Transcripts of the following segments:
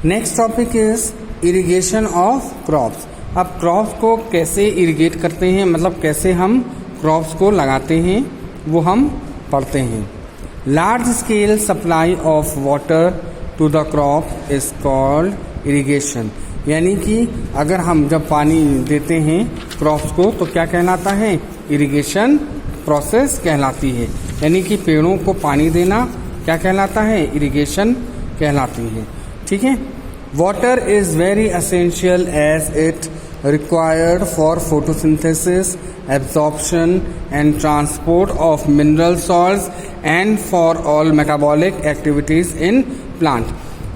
Next topic is irrigation of crops. अब crops को कैसे इरिगेट करते हैं, मतलब कैसे हम क्रॉप्स को लगाते हैं, वो हम पढ़ते हैं। Large scale supply of water to the crop is called irrigation. यानी कि अगर हम जब पानी देते हैं क्रॉप्स को तो क्या कहलाता है, इरिगेशन प्रोसेस कहलाती है। यानी कि पेड़ों को पानी देना क्या कहलाता है, इरिगेशन कहलाती है। ठीक है। Water is very essential as it required for photosynthesis, absorption and transport of mineral salts and for all metabolic activities in plant।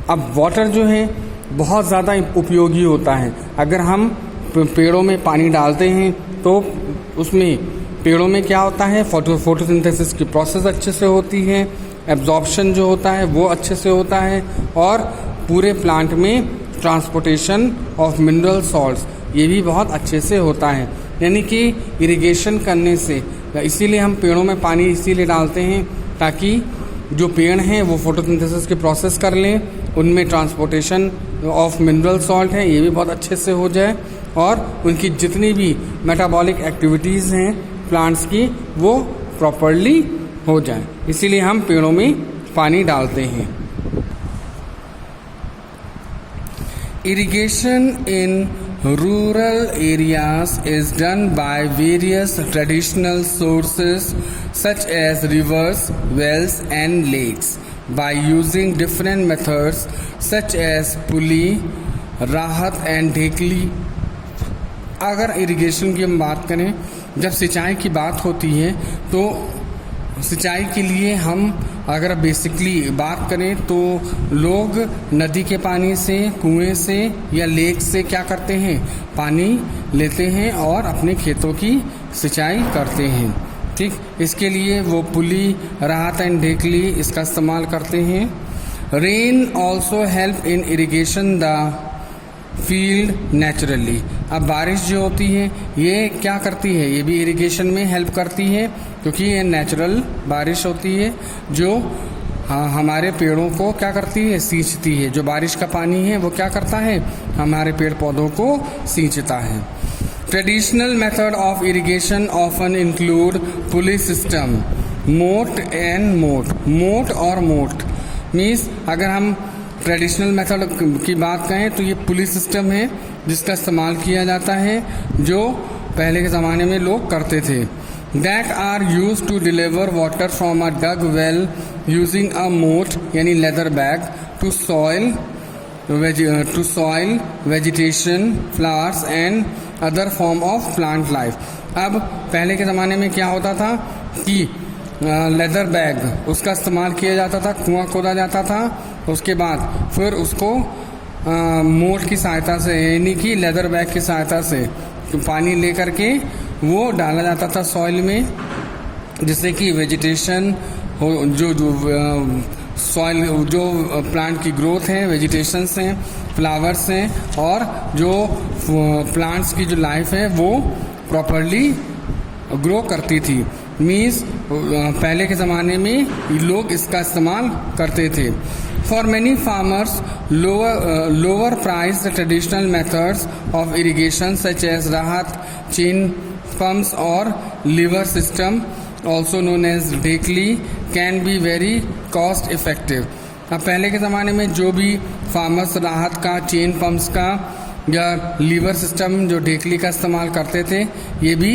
अब वाटर जो है बहुत ज़्यादा उपयोगी होता है। अगर हम पेड़ों में पानी डालते हैं तो उसमें पेड़ों में क्या होता है, फोटोसिंथेसिस की प्रोसेस अच्छे से होती है, एब्जॉर्प्शन जो होता है वो अच्छे से होता है, और पूरे प्लांट में ट्रांसपोर्टेशन ऑफ मिनरल सॉल्ट्स ये भी बहुत अच्छे से होता है। यानी कि इरिगेशन करने से, इसीलिए हम पेड़ों में पानी इसीलिए डालते हैं ताकि जो पेड़ हैं वो फोटोसिंथेसिस की प्रोसेस कर लें, उनमें ट्रांसपोर्टेशन ऑफ मिनरल सॉल्ट है ये भी बहुत अच्छे से हो जाए, और उनकी जितनी भी मेटाबॉलिक एक्टिविटीज़ हैं प्लांट्स की वो प्रॉपरली हो जाए। इसीलिए हम पेड़ों में पानी डालते हैं। Irrigation in rural areas is done by various traditional sources such as rivers, wells and lakes by using different methods such as pulley, राहत and ढेकली। अगर इरिगेशन की हम बात करें, जब सिंचाई की बात होती है तो सिंचाई के लिए हम अगर बेसिकली बात करें तो लोग नदी के पानी से, कुएं से या लेक से क्या करते हैं, पानी लेते हैं और अपने खेतों की सिंचाई करते हैं। ठीक, इसके लिए वो पुली, राहत एंड ढेकली इसका इस्तेमाल करते हैं। Rain also help in irrigation the field naturally. अब बारिश जो होती है ये क्या करती है, ये भी इरिगेशन में हेल्प करती है, क्योंकि ये नेचुरल बारिश होती है जो हमारे पेड़ों को क्या करती है, सींचती है। जो बारिश का पानी है वो क्या करता है, हमारे पेड़ पौधों को सींचता है। Traditional method of irrigation often include pulley system, मोट एंड मोट। मोट और मोट मीन्स अगर हम ट्रेडिशनल मेथड की बात करें तो ये पुली सिस्टम है जिसका इस्तेमाल किया जाता है, जो पहले के ज़माने में लोग करते थे। That are used to deliver water from a dug well using a moat यानी leather bag to soil vegetation, flowers and other form of plant life। अब पहले के ज़माने में क्या होता था कि लेदर बैग उसका इस्तेमाल किया जाता था, कुआं खोदा जाता था, उसके बाद फिर उसको मोट की सहायता से यानी कि लेदर बैग की सहायता से पानी ले करके वो डाला जाता था सॉइल में, जिससे कि वेजिटेशन हो, जो सॉइल जो प्लांट की ग्रोथ है, वेजिटेशंस हैं, फ्लावर्स हैं, और जो प्लांट्स की जो लाइफ है वो प्रॉपरली ग्रो करती थी। मीन्स पहले के ज़माने में लोग इसका इस्तेमाल करते थे। For many farmers, lower priced traditional methods of irrigation such as rahat, chain pumps or lever system, also known as ढेकली, can be very cost effective। अब पहले के ज़माने में जो भी फार्मर्स राहत का, चेन पम्प्स का या लीवर सिस्टम जो ढेकली का इस्तेमाल करते थे, ये भी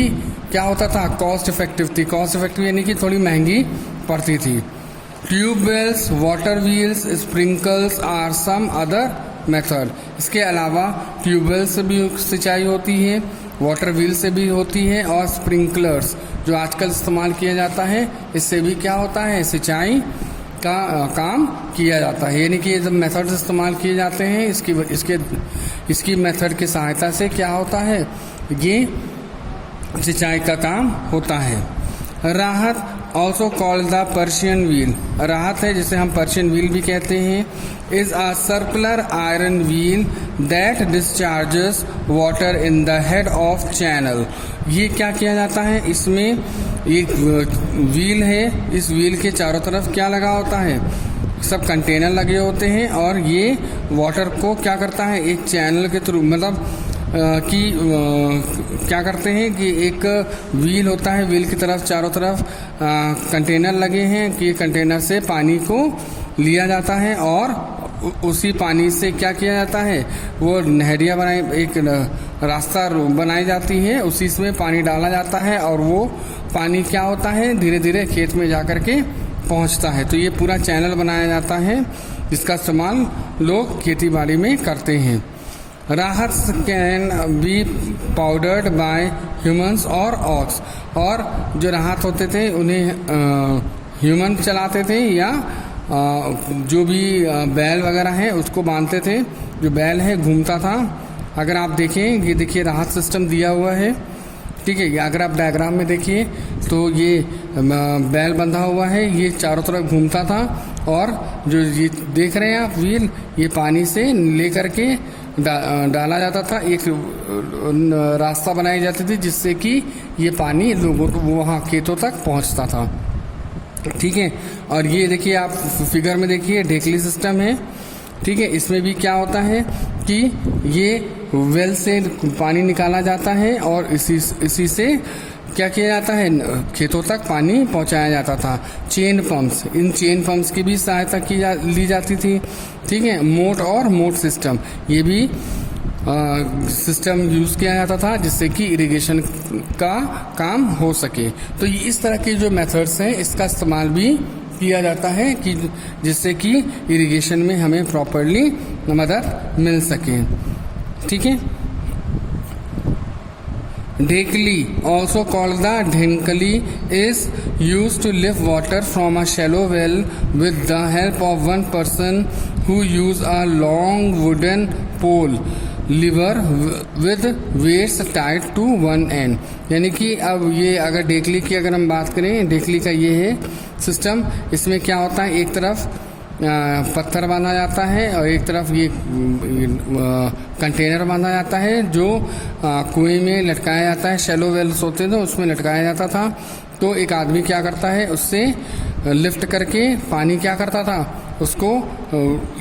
क्या होता था, कॉस्ट इफेक्टिव थी। कॉस्ट इफेक्टिव यानी कि थोड़ी महंगी पड़ती थी। Tubewells, water wheels, sprinkles are some other method. इसके अलावा ट्यूबवेल से भी सिंचाई होती है, वाटर व्हील से भी होती है, और स्प्रिंकलर्स जो आजकल इस्तेमाल किया जाता है, इससे भी क्या होता है, सिंचाई का काम किया जाता है। यानी कि ये जब मेथड्स इस्तेमाल किए जाते हैं इसकी मेथड की सहायता से क्या होता है, ये सिंचाई का काम होता है। राहत also called the Persian wheel. राहत है जिसे हम पर्शियन व्हील भी कहते हैं, is a circular iron wheel that discharges water in the head of channel. ये क्या किया जाता है, इसमें एक व्हील है, इस व्हील के चारों तरफ क्या लगा होता है, सब कंटेनर लगे होते हैं और ये वाटर को क्या करता है, एक चैनल के थ्रू मतलब क्या करते हैं कि एक व्हील होता है, व्हील की तरफ चारों तरफ कंटेनर लगे हैं कि कंटेनर से पानी को लिया जाता है और उसी पानी से क्या किया जाता है, वो नहरिया बनाई, एक रास्ता बनाई जाती है, उसी में पानी डाला जाता है और वो पानी क्या होता है धीरे धीरे खेत में जा कर के पहुंचता है। तो ये पूरा चैनल बनाया जाता है जिसका इस्तेमाल लोग खेती बाड़ी में करते हैं। Rahats can be powered by humans और ऑक्स, और जो राहत होते थे उन्हें ह्यूमन चलाते थे या जो भी बैल वगैरह है उसको बांधते थे। जो बैल है घूमता था, अगर आप देखें ये देखिए राहत सिस्टम दिया हुआ है, ठीक है। अगर आप डायग्राम में देखिए तो ये बैल बंधा हुआ है, ये चारों तरफ घूमता था और जो ये देख रहे हैं आप व्हील, ये पानी से लेकर के डाला जाता था, एक रास्ता बनाई जाती थी जिससे कि ये पानी लोगों को वहाँ खेतों तक पहुँचता था, ठीक है। और ये देखिए आप फिगर में देखिए ढेकली सिस्टम है, ठीक है। इसमें भी क्या होता है कि ये वेल से पानी निकाला जाता है और इसी से क्या किया जाता है, खेतों तक पानी पहुंचाया जाता था। Chain pumps, in chain pumps की भी सहायता ली जाती थी, ठीक है। मोट और मोट सिस्टम, ये भी सिस्टम यूज़ किया जाता था जिससे कि इरिगेशन का काम हो सके। तो ये इस तरह के जो मेथड्स हैं इसका इस्तेमाल भी किया जाता है कि जिससे कि इरिगेशन में हमें प्रॉपरली मदद मिल सके, ठीक है। ढेकली, also called the ढेंकली, is used to lift water from a shallow well with the help of one person who use a long wooden pole lever with weights tied to one end। यानी कि अब ये अगर ढेकली की अगर हम बात करें, ढेकली का ये है सिस्टम, इसमें क्या होता है, एक तरफ पत्थर बांधा जाता है और एक तरफ ये कंटेनर बांधा जाता है जो कुएं में लटकाया जाता है। शैलो वेल्स होते थे उसमें लटकाया जाता था। तो एक आदमी क्या करता है, उससे लिफ्ट करके पानी क्या करता था, उसको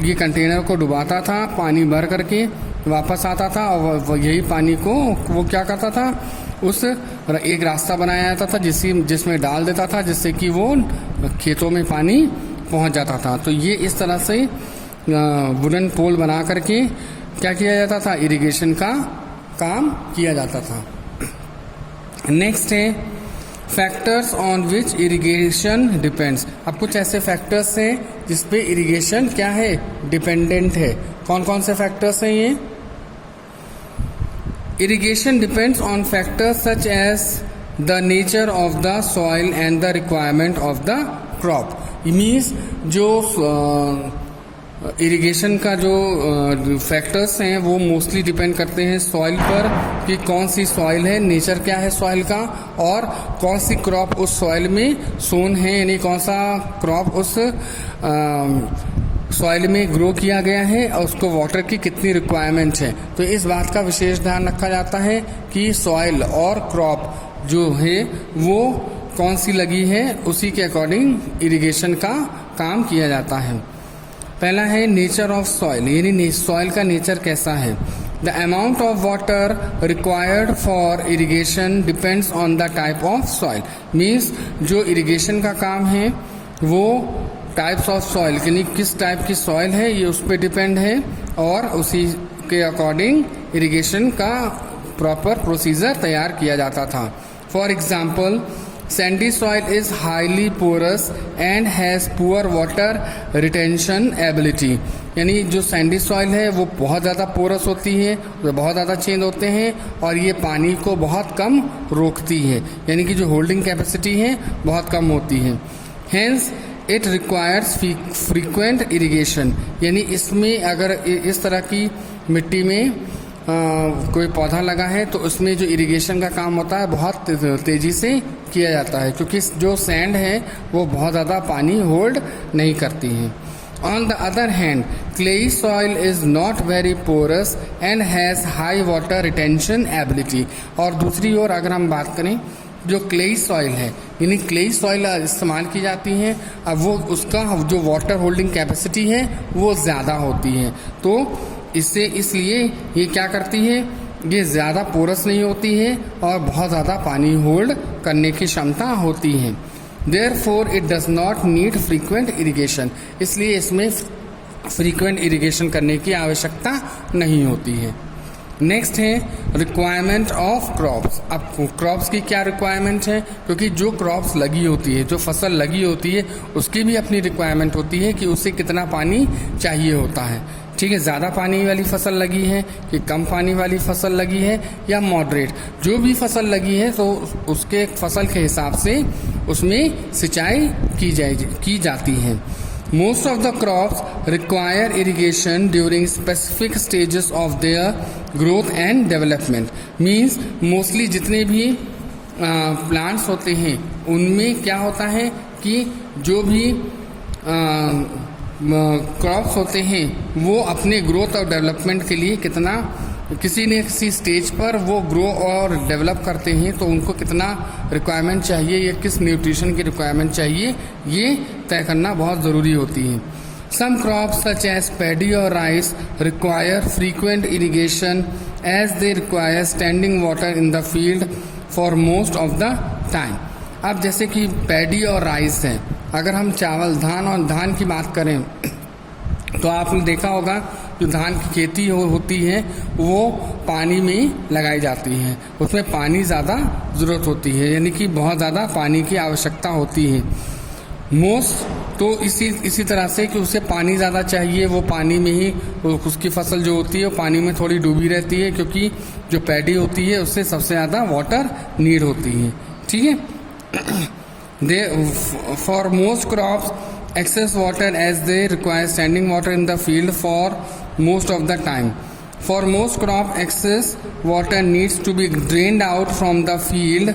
ये कंटेनर को डुबाता था, पानी भर करके वापस आता था और यही पानी को वो क्या करता था, उस एक रास्ता बनाया जाता था जिसमें डाल देता था जिससे कि वो खेतों में पानी पहुंच जाता था। तो ये इस तरह से वुडन पोल बना करके क्या किया जाता था, इरिगेशन का काम किया जाता था। नेक्स्ट है factors on which irrigation depends. अब कुछ ऐसे फैक्टर्स हैं जिस पे इरिगेशन क्या है, डिपेंडेंट है। कौन कौन से फैक्टर्स हैं ये? Irrigation depends on factors such as the nature of the soil and the requirement of the crop. Means जो इरिगेशन का जो फैक्टर्स हैं वो मोस्टली डिपेंड करते हैं सॉइल पर कि कौन सी सॉइल है, नेचर क्या है सॉइल का, और कौन सी क्रॉप उस सॉइल में सोन है, यानी कौन सा क्रॉप उस सॉइल में ग्रो किया गया है और उसको वाटर की कितनी रिक्वायरमेंट है। तो इस बात का विशेष ध्यान रखा जाता है कि सॉइल और क्रॉप जो है वो कौन सी लगी है, उसी के अकॉर्डिंग इरिगेशन का काम किया जाता है। पहला है नेचर ऑफ सॉइल, यानी सॉइल का नेचर कैसा है। The amount of water required for irrigation depends on the type of soil. Means जो इरिगेशन का काम है वो टाइप्स ऑफ सॉइल, यानी किस टाइप की सॉइल है ये उस पर डिपेंड है और उसी के अकॉर्डिंग इरिगेशन का प्रॉपर प्रोसीजर तैयार किया जाता था। For example, sandy soil is highly porous and has poor water retention ability. यानी जो सैंडी सॉइल है वो बहुत ज़्यादा पोरस होती है, वो बहुत ज़्यादा छेद होते हैं और ये पानी को बहुत कम रोकती है, यानी कि जो होल्डिंग कैपेसिटी है बहुत कम होती है। Hence it requires frequent irrigation, यानी इसमें अगर इस तरह की मिट्टी में कोई पौधा लगा है तो उसमें जो इरिगेशन का काम होता है बहुत तेज़ी से किया जाता है क्योंकि जो सैंड है वो बहुत ज़्यादा पानी होल्ड नहीं करती है। On the other hand, clayey soil is not very porous and has high water retention ability. और दूसरी ओर अगर हम बात करें जो क्लेई सॉइल है, यानी क्लेई सॉइल इस्तेमाल की जाती है, अब वो उसका जो वाटर होल्डिंग कैपेसिटी है वो ज़्यादा होती है, तो इसलिए ये क्या करती है, ये ज़्यादा पोरस नहीं होती है और बहुत ज़्यादा पानी होल्ड करने की क्षमता होती है। Therefore it does not need frequent irrigation, इसलिए इसमें फ्रीक्वेंट इरिगेशन करने की आवश्यकता नहीं होती है। नेक्स्ट है रिक्वायरमेंट ऑफ क्रॉप्स। अब क्रॉप्स की क्या रिक्वायरमेंट है, क्योंकि जो क्रॉप्स लगी होती है, जो फसल लगी होती है, उसकी भी अपनी रिक्वायरमेंट होती है कि उसे कितना पानी चाहिए होता है। ठीक है, ज़्यादा पानी वाली फसल लगी है कि कम पानी वाली फसल लगी है या मॉडरेट, जो भी फसल लगी है तो उसके फसल के हिसाब से उसमें सिंचाई की जाती है। Most of the crops require irrigation during specific stages of their growth and development. Means mostly जितने भी प्लांट्स होते हैं उनमें क्या होता है कि जो भी क्रॉप्स होते हैं वो अपने ग्रोथ और डेवलपमेंट के लिए कितना किसी न किसी स्टेज पर वो ग्रो और डेवलप करते हैं, तो उनको कितना रिक्वायरमेंट चाहिए या किस न्यूट्रिशन की रिक्वायरमेंट चाहिए ये तय करना बहुत ज़रूरी होती है। Some crops such as paddy और rice require frequent irrigation as they require standing water in the field for most of the time. अब जैसे कि पैडी और राइस है, अगर हम चावल धान की बात करें तो आपने देखा होगा जो धान की खेती होती है वो पानी में लगाई जाती है, उसमें पानी ज़्यादा ज़रूरत होती है, यानी कि बहुत ज़्यादा पानी की आवश्यकता होती है। तो इसी तरह से कि उसे पानी ज़्यादा चाहिए, वो पानी में ही उसकी फसल जो होती है वो पानी में थोड़ी डूबी रहती है, क्योंकि जो पैडी होती है उससे सबसे ज़्यादा वाटर नीड होती है। ठीक है, for most crops excess water as they require standing water in the field for most of the time. For most crop excess water needs to be drained out from the field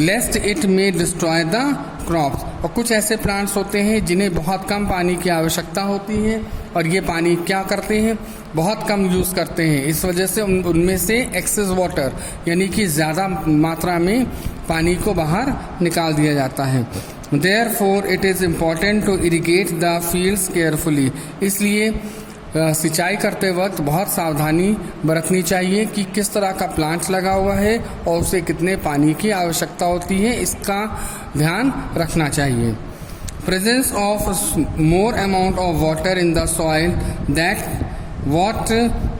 lest it may destroy the crops. और कुछ ऐसे plants होते हैं जिन्हें बहुत कम पानी की आवश्यकता होती है और ये पानी क्या करते हैं, बहुत कम यूज़ करते हैं, इस वजह से उनमें से एक्सेस वाटर यानी कि ज़्यादा मात्रा में पानी को बाहर निकाल दिया जाता है। Therefore it is important to irrigate the fields carefully. इसलिए सिंचाई करते वक्त बहुत सावधानी बरतनी चाहिए कि किस तरह का प्लांट लगा हुआ है और उसे कितने पानी की आवश्यकता होती है, इसका ध्यान रखना चाहिए। Presence of more amount of water in the soil that what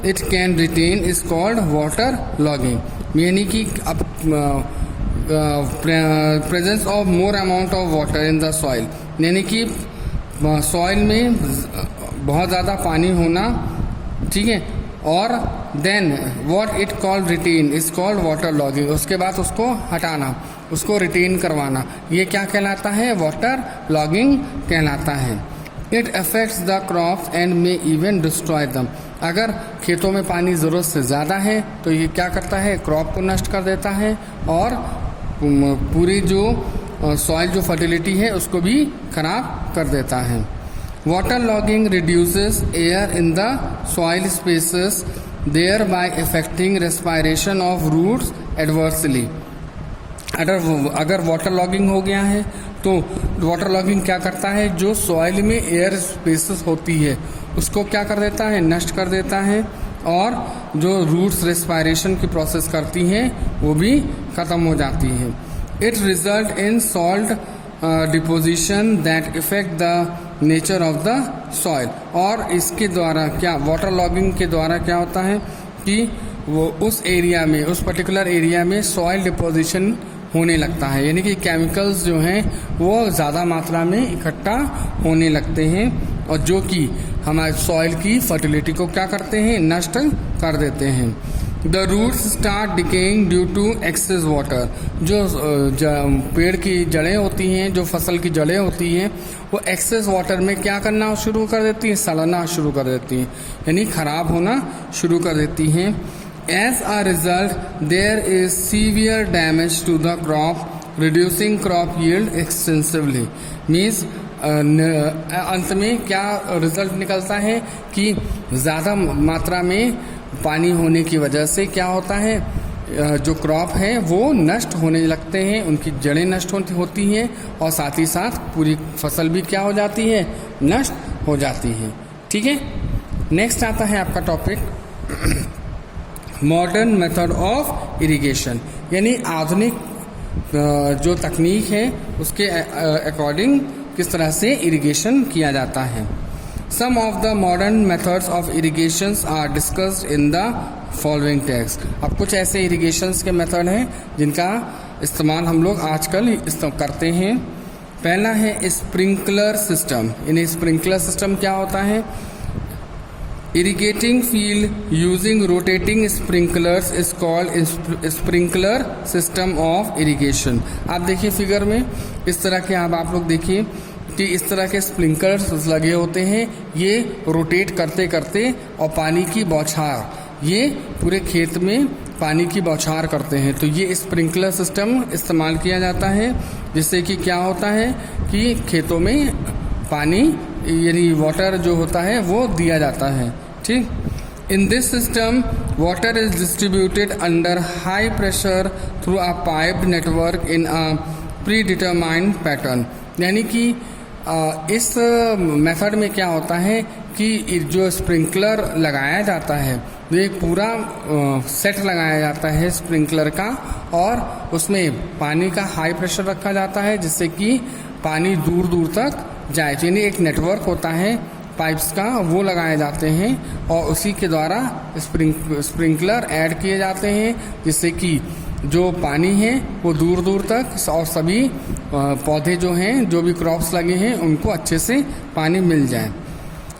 it can retain is called water logging. यानी कि अब presence of more amount of water in the soil, यानी कि सॉइल में बहुत ज़्यादा पानी होना, ठीक है, और then what it called retain is called water logging, उसके बाद उसको हटाना, उसको रिटेन करवाना, ये क्या कहलाता है, वाटर लॉगिंग कहलाता है। It affects the crops and may even destroy दम। अगर खेतों में पानी ज़रूरत से ज़्यादा है तो ये क्या करता है, क्रॉप को नष्ट कर देता है और पूरी जो सॉइल जो फर्टिलिटी है उसको भी खराब कर देता है। Water logging reduces air in the soil spaces thereby affecting respiration of roots adversely. अगर वाटर लॉगिंग हो गया है तो वाटर लॉगिंग क्या करता है, जो सॉइल में एयर स्पेसेस होती है उसको क्या कर देता है, नष्ट कर देता है, और जो रूट्स रेस्पायरेशन की प्रोसेस करती हैं वो भी ख़त्म हो जाती है। It result in salt deposition that effect the nature of the soil. और इसके द्वारा क्या, वाटर लॉगिंग के द्वारा क्या होता है कि वो उस एरिया में, उस पर्टिकुलर एरिया में सॉइल डिपोजिशन होने लगता है, यानी कि केमिकल्स जो हैं वो ज़्यादा मात्रा में इकट्ठा होने लगते हैं और जो कि हमारे सॉइल की फर्टिलिटी को क्या करते हैं, नष्ट कर देते हैं। The roots start decaying due to excess water. जो पेड़ की जड़ें होती हैं, जो फसल की जड़ें होती हैं, वो एक्सेस वाटर में क्या करना शुरू कर देती हैं, सड़ना शुरू कर देती हैं, यानी खराब होना शुरू कर देती हैं। As a result, there is severe damage to the crop, reducing crop yield extensively. Means अंत में क्या रिजल्ट निकलता है कि ज़्यादा मात्रा में पानी होने की वजह से क्या होता है जो क्रॉप है वो नष्ट होने लगते हैं, उनकी जड़ें नष्ट होती हैं और साथ ही साथ पूरी फसल भी क्या हो जाती है, नष्ट हो जाती है। ठीक है, नेक्स्ट आता है आपका topic modern method of irrigation, यानी आधुनिक जो तकनीक है उसके अकॉर्डिंग किस तरह से इरिगेशन किया जाता है। Some of the modern methods of irrigations are discussed in the following text. अब कुछ ऐसे इरिगेशंस के मेथड हैं जिनका इस्तेमाल हम लोग आजकल करते हैं। पहला है स्प्रिंकलर सिस्टम। यानी स्प्रिंकलर सिस्टम क्या होता है? Irrigating field using rotating sprinklers is called sprinkler system of irrigation. आप देखिए फिगर में इस तरह के आप लोग देखिए कि इस तरह के स्प्रिंकलर्स लगे होते हैं, ये रोटेट करते करते और पानी की बौछार, ये पूरे खेत में पानी की बौछार करते हैं। तो ये स्प्रिंकलर सिस्टम इस्तेमाल किया जाता है, जिससे कि क्या होता है कि खेतों में पानी यानी वाटर जो होता है वो दिया जाता है। ठीक, in this system water is distributed under high pressure through a pipe network in a pre determined pattern. यानी कि इस मेथड में क्या होता है कि जो स्प्रिंकलर लगाया जाता है वो एक पूरा सेट लगाया जाता है स्प्रिंकलर का, और उसमें पानी का हाई प्रेशर रखा जाता है जिससे कि पानी दूर दूर तक जाए। यानी एक नेटवर्क होता है पाइप्स का, वो लगाए जाते हैं और उसी के द्वारा स्प्रिंकलर ऐड किए जाते हैं, जिससे कि जो पानी है वो दूर दूर तक और सभी पौधे जो हैं, जो भी क्रॉप्स लगे हैं, उनको अच्छे से पानी मिल जाए।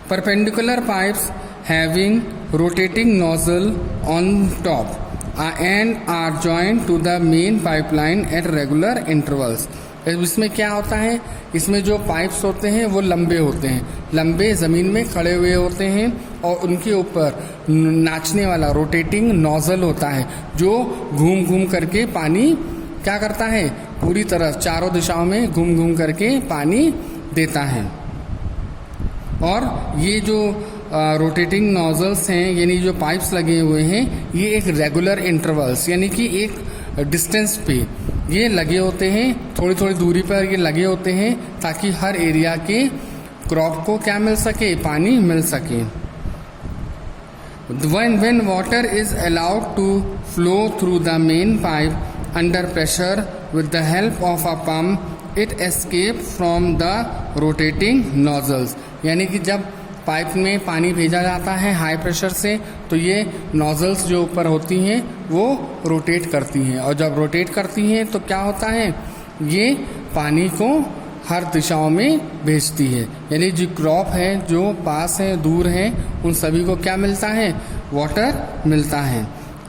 Perpendicular pipes having rotating nozzle on top end are joint to the main pipeline at regular intervals. इसमें क्या होता है, इसमें जो पाइप्स होते हैं वो लंबे होते हैं, लंबे ज़मीन में खड़े हुए होते हैं और उनके ऊपर नाचने वाला रोटेटिंग नोजल होता है जो घूम घूम करके पानी क्या करता है, पूरी तरफ चारों दिशाओं में घूम घूम करके पानी देता है। और ये जो रोटेटिंग नोजल्स हैं, यानी जो पाइप्स लगे हुए हैं, ये एक रेगुलर इंटरवल्स यानी कि एक डिस्टेंस पे ये लगे होते हैं, थोड़ी थोड़ी दूरी पर ये लगे होते हैं, ताकि हर एरिया के क्रॉप को क्या मिल सके, पानी मिल सके। When water is allowed to flow through the main pipe under pressure with the help of a pump, it escapes from the rotating nozzles। यानी कि जब पाइप में पानी भेजा जाता है हाई प्रेशर से, तो ये नोजल्स जो ऊपर होती हैं वो रोटेट करती हैं, और जब रोटेट करती हैं तो क्या होता है, ये पानी को हर दिशाओं में भेजती है। यानी जो क्रॉप है, जो पास है, दूर है, उन सभी को क्या मिलता है, वाटर मिलता है।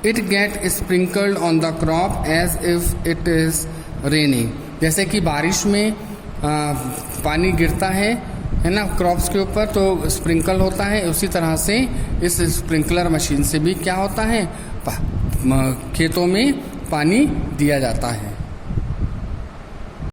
It get sprinkled on the crop as if it is raining. जैसे कि बारिश में पानी गिरता है ना क्रॉप्स के ऊपर, तो स्प्रिंकल होता है, उसी तरह से इस स्प्रिंकलर मशीन से भी क्या होता है, खेतों में पानी दिया जाता है।